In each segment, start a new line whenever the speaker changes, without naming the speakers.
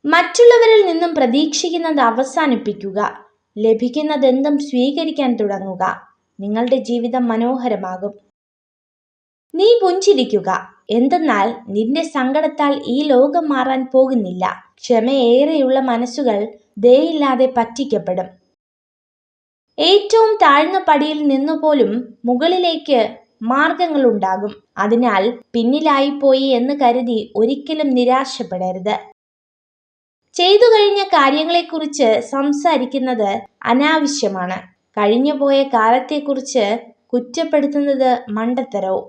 മറ്റുള്ളവരിൽ നിന്നും പ്രതീക്ഷിക്കുന്നത് അവസാനിപ്പിക്കുക. ലഭിക്കുന്നതെന്തും സ്വീകരിക്കാൻ തുടങ്ങുക. നിങ്ങളുടെ ജീവിതം മനോഹരമാകും. നീ പുഞ്ചിരിക്കുക. എന്തെന്നാൽ നിന്റെ സങ്കടത്താൽ ഈ ലോകം മാറാൻ പോകുന്നില്ല. ക്ഷമയേറെയുള്ള മനസ്സുകൾ ദയയില്ലാതെ പറ്റിക്കപ്പെടും. ഏറ്റവും താഴ്ന്ന പടിയിൽ നിന്നുപോലും മുകളിലേക്ക് മാർഗങ്ങളുണ്ടാകും. അതിനാൽ പിന്നിലായിപ്പോയി എന്ന് കരുതി ഒരിക്കലും നിരാശപ്പെടരുത്. ചെയ്തു കഴിഞ്ഞ കാര്യങ്ങളെക്കുറിച്ച് സംസാരിക്കുന്നത് അനാവശ്യമാണ്. കഴിഞ്ഞുപോയ കാലത്തെക്കുറിച്ച് കുറ്റപ്പെടുത്തുന്നത് മണ്ടത്തരവും.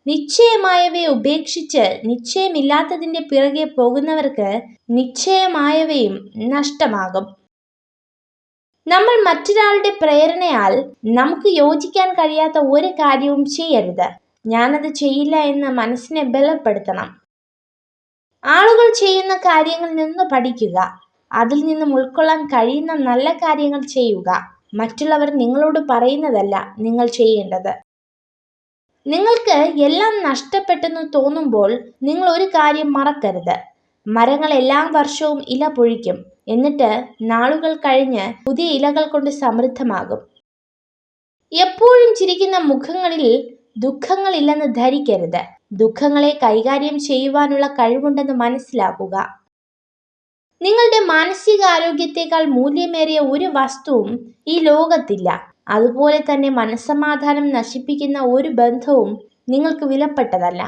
നിശ്ചയമായവയെ ഉപേക്ഷിച്ച് നിശ്ചയമില്ലാത്തതിന്റെ പിറകെ പോകുന്നവർക്ക് നിശ്ചയമായവയും നഷ്ടമാകും. നമ്മൾ മറ്റൊരാളുടെ പ്രേരണയാൽ നമുക്ക് യോജിക്കാൻ കഴിയാത്ത ഒരു കാര്യവും ചെയ്യരുത്. ഞാനത് ചെയ്യില്ല എന്ന് മനസ്സിനെ ബലപ്പെടുത്തണം. ആളുകൾ ചെയ്യുന്ന കാര്യങ്ങളിൽ നിന്ന് പഠിക്കുക. അതിൽ നിന്നും ഉൾക്കൊള്ളാൻ കഴിയുന്ന നല്ല കാര്യങ്ങൾ ചെയ്യുക. മറ്റുള്ളവർ നിങ്ങളോട് പറയുന്നതല്ല നിങ്ങൾ ചെയ്യേണ്ടത്. നിങ്ങൾക്ക് എല്ലാം നഷ്ടപ്പെട്ടെന്ന് തോന്നുമ്പോൾ നിങ്ങൾ ഒരു കാര്യം മറക്കരുത്. മരങ്ങൾ എല്ലാ വർഷവും ഇല പൊഴിക്കും. എന്നിട്ട് നാളുകൾ കഴിഞ്ഞ് പുതിയ ഇലകൾ കൊണ്ട് സമൃദ്ധമാകും. എപ്പോഴും ചിരിക്കുന്ന മുഖങ്ങളിൽ ദുഃഖങ്ങളില്ലെന്ന് ധരിക്കരുത്. ദുഃഖങ്ങളെ കൈകാര്യം ചെയ്യുവാനുള്ള കഴിവുണ്ടെന്ന് മനസ്സിലാക്കുക. നിങ്ങളുടെ മാനസികാരോഗ്യത്തെക്കാൾ മൂല്യമേറിയ ഒരു വസ്തുവും ഈ ലോകത്തില്ല. അതുപോലെ തന്നെ മനസ്സമാധാനം നശിപ്പിക്കുന്ന ഒരു ബന്ധവും നിങ്ങൾക്ക് വിലപ്പെട്ടതല്ല.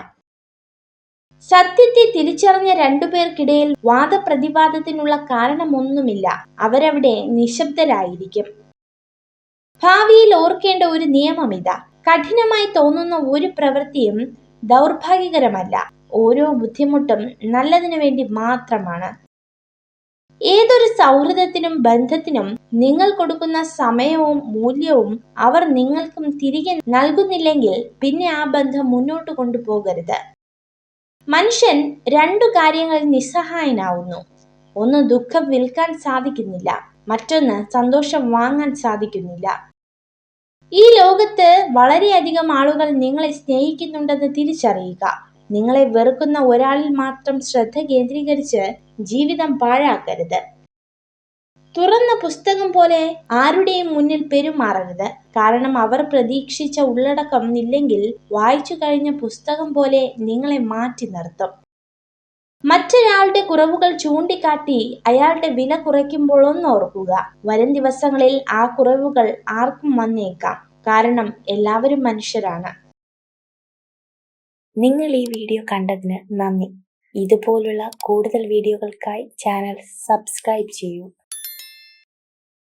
സത്യത്തെ തിരിച്ചറിഞ്ഞ രണ്ടുപേർക്കിടയിൽ വാദപ്രതിവാദത്തിനുള്ള കാരണമൊന്നുമില്ല. അവരവിടെ നിശബ്ദരായിരിക്കും. ഭാവിയിൽ ഓർക്കേണ്ട ഒരു നിയമം ഇതാ: കഠിനമായി തോന്നുന്ന ഒരു പ്രവൃത്തിയും ദൗർഭാഗ്യകരമല്ല. ഓരോ ബുദ്ധിമുട്ടും നല്ലതിനു വേണ്ടി മാത്രമാണ്. ഏതൊരു സൗഹൃദത്തിനും ബന്ധത്തിനും നിങ്ങൾ കൊടുക്കുന്ന സമയവും മൂല്യവും അവർ നിങ്ങൾക്കും തിരികെ നൽകുന്നില്ലെങ്കിൽ പിന്നെ ആ ബന്ധം മുന്നോട്ട് കൊണ്ടുപോകരുത്. മനുഷ്യൻ രണ്ടു കാര്യങ്ങളിൽ നിസ്സഹായനാവുന്നു. ഒന്ന്, ദുഃഖം വിൽക്കാൻ സാധിക്കുന്നില്ല. മറ്റൊന്ന്, സന്തോഷം വാങ്ങാൻ സാധിക്കുന്നില്ല. ഈ ലോകത്ത് വളരെയധികം ആളുകൾ നിങ്ങളെ സ്നേഹിക്കുന്നുണ്ടെന്ന് തിരിച്ചറിയുക. നിങ്ങളെ വെറുക്കുന്ന ഒരാളിൽ മാത്രം ശ്രദ്ധ കേന്ദ്രീകരിച്ച് ജീവിതം പാഴാക്കരുത്. തുറന്ന പുസ്തകം പോലെ ആരുടെയും മുന്നിൽ പെരുമാറരുത്. കാരണം അവർ പ്രതീക്ഷിച്ച ഉള്ളടക്കം ഇല്ലെങ്കിൽ വായിച്ചു കഴിഞ്ഞ പുസ്തകം പോലെ നിങ്ങളെ മാറ്റി നിർത്തും. മറ്റൊരാളുടെ കുറവുകൾ ചൂണ്ടിക്കാട്ടി അയാളുടെ വില കുറയ്ക്കുമ്പോൾ ഒന്നോർക്കുക: വരും ദിവസങ്ങളിൽ ആ കുറവുകൾ ആർക്കും വന്നേക്കാം. കാരണം എല്ലാവരും മനുഷ്യരാണ്.
നിങ്ങൾ ഈ വീഡിയോ കണ്ടതിന് നന്ദി. ഇതുപോലുള്ള കൂടുതൽ വീഡിയോകൾക്കായി ചാനൽ സബ്സ്ക്രൈബ് ചെയ്യൂ.